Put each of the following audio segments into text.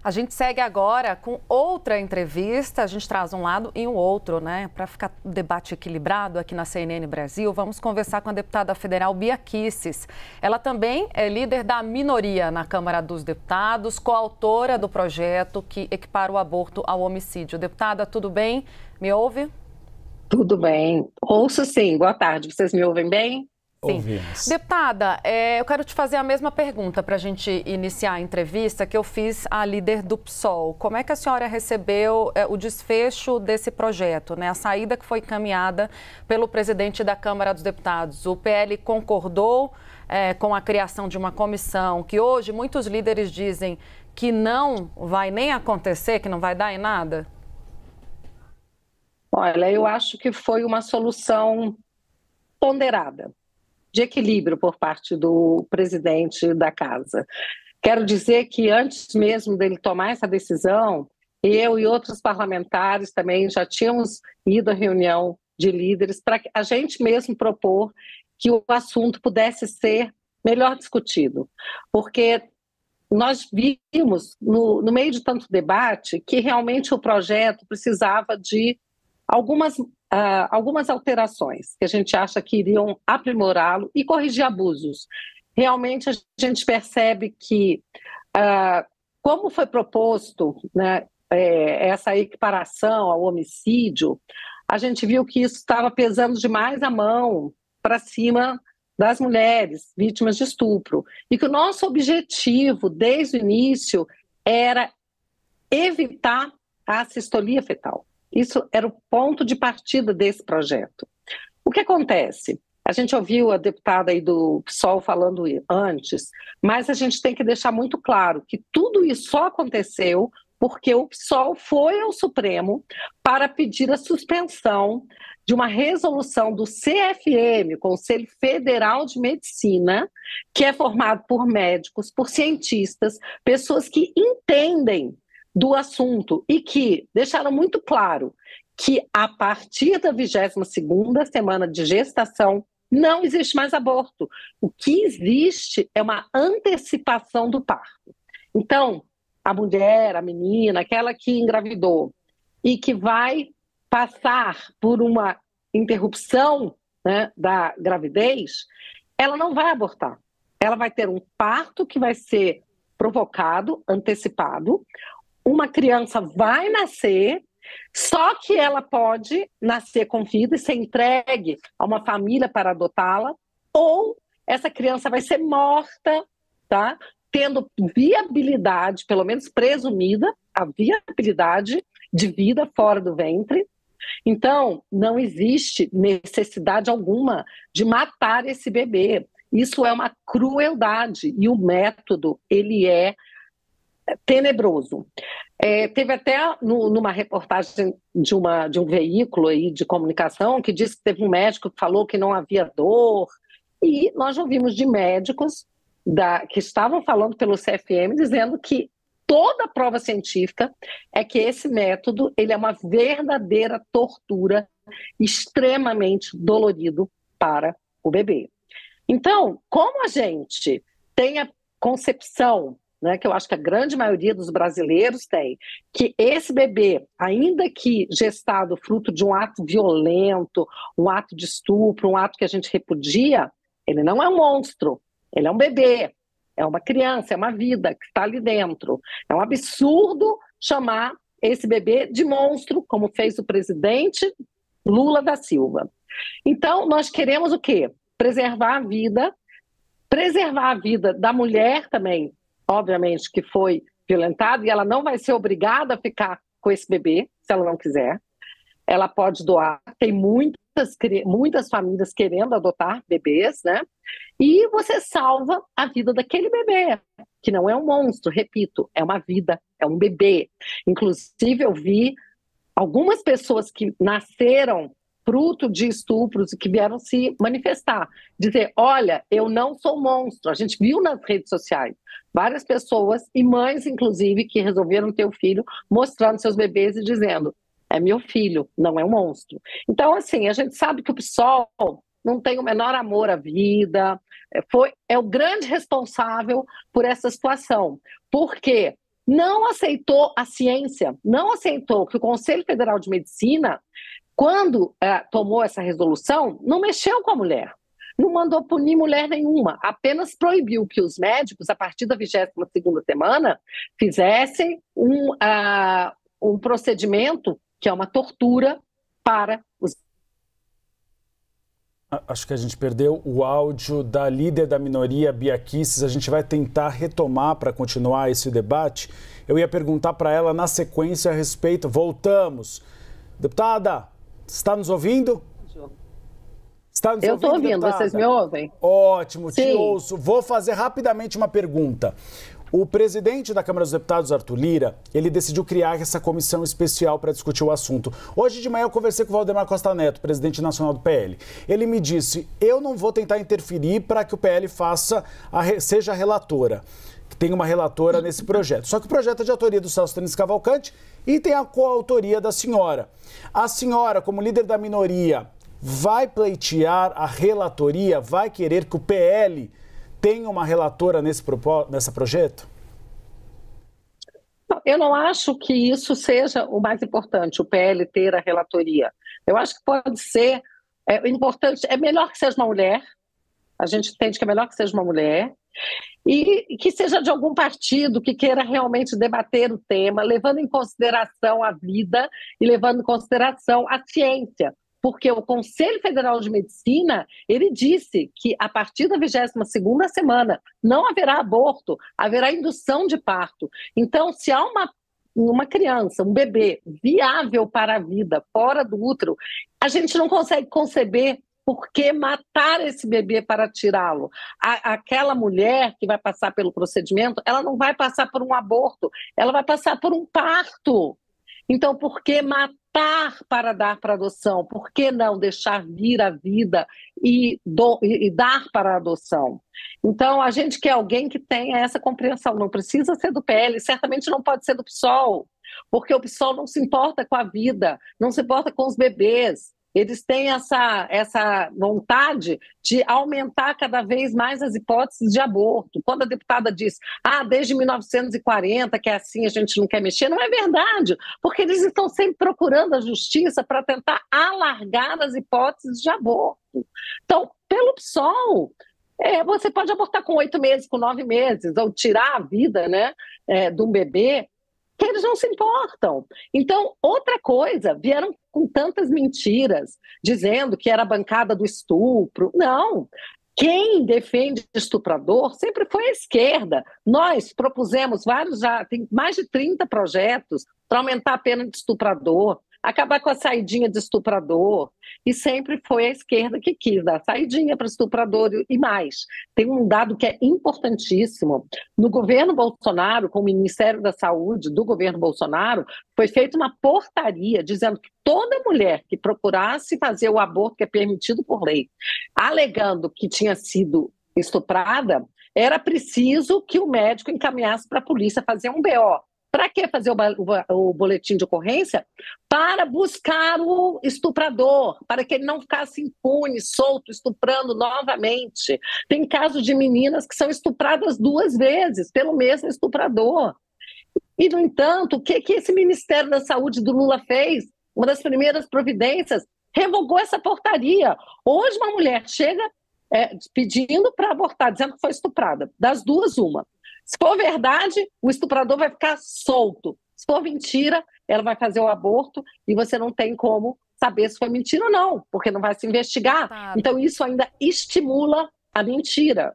A gente segue agora com outra entrevista, a gente traz um lado e um outro, né? Para ficar um debate equilibrado aqui na CNN Brasil, vamos conversar com a deputada federal Bia Kicis. Ela também é líder da minoria na Câmara dos Deputados, coautora do projeto que equipara o aborto ao homicídio. Deputada, tudo bem? Me ouve? Tudo bem. Ouço sim. Boa tarde. Vocês me ouvem bem? Sim. Ouvimos. Deputada, eu quero te fazer a mesma pergunta para a gente iniciar a entrevista que eu fiz à líder do PSOL. Como é que a senhora recebeu o desfecho desse projeto, né? A saída que foi encaminhada pelo presidente da Câmara dos Deputados. O PL concordou com a criação de uma comissão que hoje muitos líderes dizem que não vai nem acontecer, que não vai dar em nada? Olha, eu acho que foi uma solução ponderada, de equilíbrio por parte do presidente da casa. Quero dizer que antes mesmo dele tomar essa decisão, eu e outros parlamentares também já tínhamos ido à reunião de líderes para a gente mesmo propor que o assunto pudesse ser melhor discutido, porque nós vimos, no meio de tanto debate, que realmente o projeto precisava de algumas alterações que a gente acha que iriam aprimorá-lo e corrigir abusos. Realmente a gente percebe que, como foi proposto, né, essa equiparação ao homicídio, a gente viu que isso estava pesando demais a mão para cima das mulheres vítimas de estupro e que o nosso objetivo desde o início era evitar a assistolia fetal. Isso era o ponto de partida desse projeto. O que acontece? A gente ouviu a deputada aí do PSOL falando antes, mas a gente tem que deixar muito claro que tudo isso só aconteceu porque o PSOL foi ao Supremo para pedir a suspensão de uma resolução do CFM, Conselho Federal de Medicina, que é formado por médicos, por cientistas, pessoas que entendem do assunto e que deixaram muito claro que a partir da 22ª semana de gestação não existe mais aborto. O que existe é uma antecipação do parto. Então, a mulher, a menina, aquela que engravidou e que vai passar por uma interrupção, né, da gravidez, ela não vai abortar. Ela vai ter um parto que vai ser provocado, antecipado. Uma criança vai nascer, só que ela pode nascer com vida e ser entregue a uma família para adotá-la, ou essa criança vai ser morta, tá? Tendo viabilidade, pelo menos presumida, a viabilidade de vida fora do ventre. Então, não existe necessidade alguma de matar esse bebê. Isso é uma crueldade e o método, ele é tenebroso. Teve até numa reportagem de um veículo aí de comunicação que disse que teve um médico que falou que não havia dor, e nós ouvimos de médicos que estavam falando pelo CFM dizendo que toda a prova científica é que esse método ele é uma verdadeira tortura, extremamente dolorido para o bebê. Então, como a gente tem a concepção, né, que eu acho que a grande maioria dos brasileiros tem, que esse bebê, ainda que gestado fruto de um ato violento, um ato de estupro, um ato que a gente repudia, ele não é um monstro, ele é um bebê, é uma criança, é uma vida que está ali dentro. É um absurdo chamar esse bebê de monstro, como fez o presidente Lula da Silva. Então, nós queremos o quê? Preservar a vida da mulher também, obviamente, que foi violentada, e ela não vai ser obrigada a ficar com esse bebê, se ela não quiser. Ela pode doar, tem muitas famílias querendo adotar bebês, né? E você salva a vida daquele bebê, que não é um monstro, repito, é uma vida, é um bebê. Inclusive, eu vi algumas pessoas que nasceram fruto de estupros e que vieram se manifestar, dizer, olha, eu não sou monstro. A gente viu nas redes sociais várias pessoas, e mães, inclusive, que resolveram ter o filho, mostrando seus bebês e dizendo, é meu filho, não é um monstro. Então, assim, a gente sabe que o PSOL não tem o menor amor à vida, é o grande responsável por essa situação. Por quê? não aceitou a ciência, não aceitou que o Conselho Federal de Medicina, quando tomou essa resolução, não mexeu com a mulher. Não mandou punir mulher nenhuma, apenas proibiu que os médicos, a partir da 22ª semana, fizessem um procedimento que é uma tortura para os... Acho que a gente perdeu o áudio da líder da minoria, Bia Kicis. A gente vai tentar retomar para continuar esse debate. Eu ia perguntar para ela na sequência a respeito... Voltamos. Deputada, está nos ouvindo? Eu estou ouvindo, deputada? Vocês me ouvem? Ótimo, Sim. Te ouço. Vou fazer rapidamente uma pergunta. O presidente da Câmara dos Deputados, Arthur Lira, ele decidiu criar essa comissão especial para discutir o assunto. Hoje de manhã eu conversei com o Valdemar Costa Neto, presidente nacional do PL. Ele me disse, eu não vou tentar interferir para que o PL seja relatora, que tem uma relatora nesse projeto. Só que o projeto é de autoria do Celso Tênis Cavalcante e tem a coautoria da senhora. A senhora, como líder da minoria, vai pleitear a relatoria, vai querer que o PL tenha uma relatora nesse projeto? Eu não acho que isso seja o mais importante, o PL ter a relatoria. Eu acho que pode ser, importante, é melhor que seja uma mulher, a gente entende que é melhor que seja uma mulher, e que seja de algum partido que queira realmente debater o tema, levando em consideração a vida e levando em consideração a ciência. Porque o Conselho Federal de Medicina, ele disse que a partir da 22ª semana não haverá aborto, haverá indução de parto. Então, se há uma criança, um bebê viável para a vida, fora do útero, a gente não consegue conceber por que matar esse bebê para tirá-lo. Aquela mulher que vai passar pelo procedimento, ela não vai passar por um aborto, ela vai passar por um parto. Então, por que matar para dar para adoção? Por que não deixar vir a vida e dar para a adoção? Então, a gente quer alguém que tenha essa compreensão. Não precisa ser do PL, certamente não pode ser do PSOL, porque o PSOL não se importa com a vida, não se importa com os bebês. Eles têm essa vontade de aumentar cada vez mais as hipóteses de aborto. Quando a deputada diz, desde 1940 que é assim, a gente não quer mexer, não é verdade, porque eles estão sempre procurando a justiça para tentar alargar as hipóteses de aborto. Então, pelo PSOL, você pode abortar com 8 meses, com 9 meses, ou tirar a vida, né, de um bebê, que eles não se importam. Então, outra coisa, vieram com tantas mentiras, dizendo que era a bancada do estupro. Não, quem defende estuprador sempre foi a esquerda. Nós propusemos tem mais de 30 projetos para aumentar a pena de estuprador, acabar com a saidinha de estuprador, e sempre foi a esquerda que quis dar saidinha para estuprador e mais. Tem um dado que é importantíssimo. No governo Bolsonaro, com o Ministério da Saúde do governo Bolsonaro, foi feita uma portaria dizendo que toda mulher que procurasse fazer o aborto que é permitido por lei, alegando que tinha sido estuprada, era preciso que o médico encaminhasse para a polícia fazer um BO. Para que fazer o boletim de ocorrência? Para buscar o estuprador, para que ele não ficasse impune, solto, estuprando novamente. Tem casos de meninas que são estupradas 2 vezes pelo mesmo estuprador. E, no entanto, o que esse Ministério da Saúde do Lula fez? Uma das primeiras providências, revogou essa portaria. Hoje uma mulher chega pedindo para abortar, dizendo que foi estuprada. Das duas, uma. Se for verdade, o estuprador vai ficar solto. Se for mentira, ela vai fazer o aborto e você não tem como saber se foi mentira ou não, porque não vai se investigar. Então isso ainda estimula a mentira.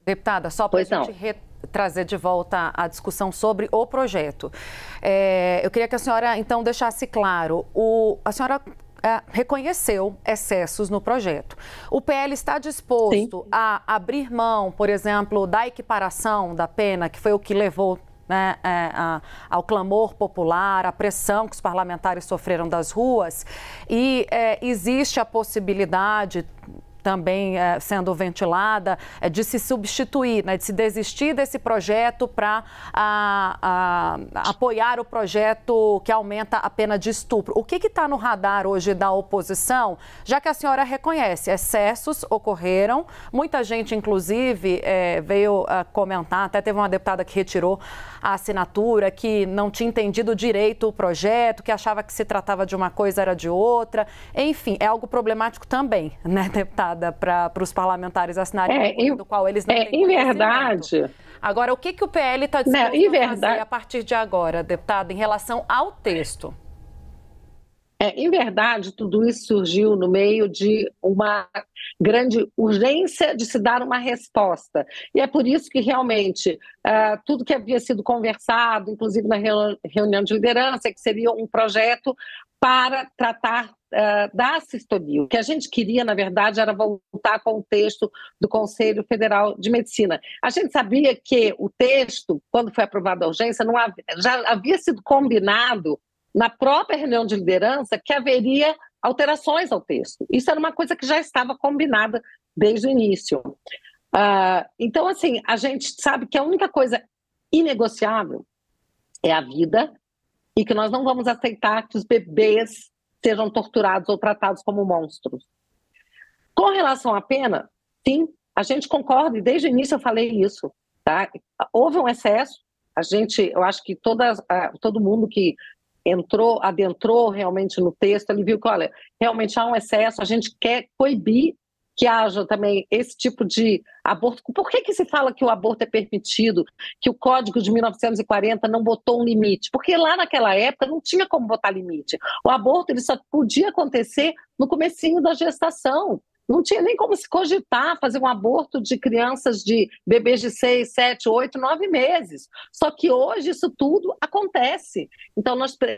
Deputada, só para a gente trazer de volta a discussão sobre o projeto. Eu queria que a senhora, então, deixasse claro, a senhora reconheceu excessos no projeto. O PL está disposto a abrir mão, por exemplo, da equiparação da pena, que foi o que levou, né, ao clamor popular, à pressão que os parlamentares sofreram das ruas, e existe a possibilidade, também sendo ventilada, de se substituir, né, de se desistir desse projeto para apoiar o projeto que aumenta a pena de estupro. O que está no radar hoje da oposição, já que a senhora reconhece, excessos ocorreram, muita gente, inclusive, veio comentar, até teve uma deputada que retirou a assinatura, que não tinha entendido direito o projeto, que achava que se tratava de uma coisa, era de outra. Enfim, é algo problemático também, né, deputada, para os parlamentares assinarem do qual eles não têm em verdade. Agora, o que o PL está disposto a fazer a partir de agora, deputada, em relação ao texto? Em verdade, tudo isso surgiu no meio de uma grande urgência de se dar uma resposta. E é por isso que, realmente, tudo que havia sido conversado, inclusive na reunião de liderança, que seria um projeto para tratar da assistolia. O que a gente queria, na verdade, era voltar com o texto do Conselho Federal de Medicina. A gente sabia que o texto, quando foi aprovado a urgência, já havia sido combinado na própria reunião de liderança que haveria alterações ao texto. Isso era uma coisa que já estava combinada desde o início. Então, assim, a gente sabe que a única coisa inegociável é a vida e que nós não vamos aceitar que os bebês sejam torturados ou tratados como monstros. Com relação à pena, sim, a gente concorda, e desde o início eu falei isso, tá? Houve um excesso, eu acho que todo mundo que adentrou realmente no texto, ele viu que, olha, realmente há um excesso, a gente quer coibir que haja também esse tipo de aborto. Por que se fala que o aborto é permitido, que o Código de 1940 não botou um limite? Porque lá naquela época não tinha como botar limite. O aborto ele só podia acontecer no comecinho da gestação. Não tinha nem como se cogitar fazer um aborto de crianças, de bebês de 6, 7, 8, 9 meses. Só que hoje isso tudo acontece. Então,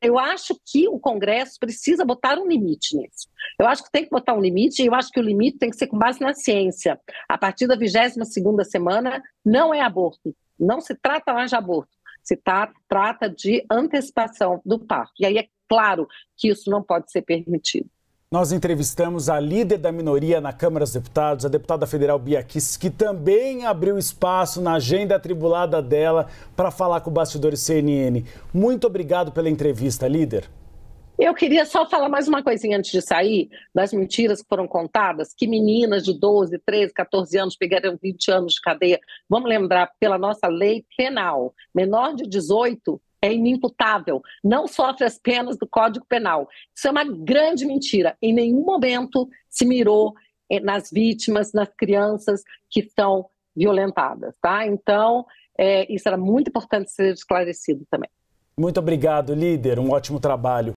eu acho que o Congresso precisa botar um limite nisso. Eu acho que tem que botar um limite, e eu acho que o limite tem que ser com base na ciência. A partir da 22ª semana, não é aborto. Não se trata mais de aborto. Se trata de antecipação do parto. E aí é claro que isso não pode ser permitido. Nós entrevistamos a líder da minoria na Câmara dos Deputados, a deputada federal Bia Kicis, que também abriu espaço na agenda atribulada dela para falar com o Bastidores CNN. Muito obrigado pela entrevista, líder. Eu queria só falar mais uma coisinha antes de sair, das mentiras que foram contadas, que meninas de 12, 13, 14 anos pegaram 20 anos de cadeia. Vamos lembrar, pela nossa lei penal, menor de 18 é inimputável, não sofre as penas do Código Penal. Isso é uma grande mentira. Em nenhum momento se mirou nas vítimas, nas crianças que estão violentadas, tá? Então, isso era muito importante ser esclarecido também. Muito obrigado, líder. Um ótimo trabalho.